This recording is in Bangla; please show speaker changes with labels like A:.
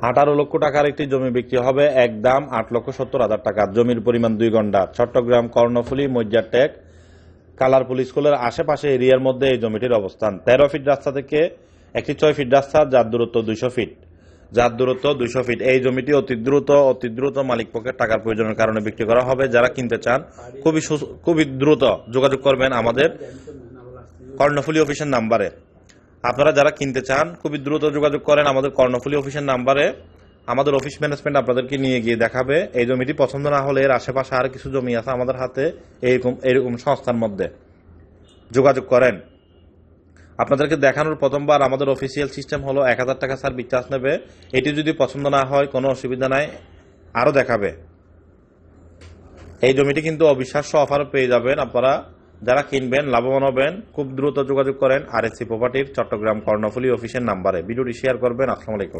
A: 18 লক্ষ টাকার একটি জমি বিক্রি হবে একদম 8,70,000 টাকা। জমির পরিমাণ 2 গন্ডা। চট্টগ্রাম কর্ণফুলী মজ্জারটেক কালারপুল স্কুলের আশেপাশে এরিয়ার মধ্যে এই জমিটির অবস্থান। 13 ফিট রাস্তা থেকে একটি 6 ফিট রাস্তা, যার দূরত্ব 200 ফিট। এই জমিটি অতি দ্রুত মালিক পক্ষের টাকার প্রয়োজনের কারণে বিক্রি করা হবে। যারা কিনতে চান খুবই দ্রুত যোগাযোগ করবেন আমাদের কর্ণফুলী অফিসের নাম্বারে। আপনারা যারা কিনতে চান খুবই দ্রুত যোগাযোগ করেন আমাদের কর্ণফুলী অফিসের নাম্বারে। আমাদের অফিস ম্যানেজমেন্ট আপনাদেরকে নিয়ে গিয়ে দেখাবে। এই জমিটি পছন্দ না হলে এর আশেপাশে আর কিছু জমি আছে আমাদের হাতে, এরকম সংস্থার মধ্যে যোগাযোগ করেন। আপনাদেরকে দেখানোর প্রথমবার আমাদের অফিসিয়াল সিস্টেম হলো 1000 টাকা সার্ভিস চার্জ নেবে। এটি যদি পছন্দ না হয় কোনো অসুবিধা নাই, আরো দেখাবে। এই জমিটি কিন্তু অবিশ্বাস্য অফার পেয়ে যাবেন আপনারা। যারা কিনবেন লাভবান হবেন। খুব দ্রুত যোগাযোগ করেন RSC প্রপার্টির চট্টগ্রাম কর্ণফুলী অফিসের নাম্বারে। ভিডিওটি শেয়ার করবেন। আসসালামু আলাইকুম।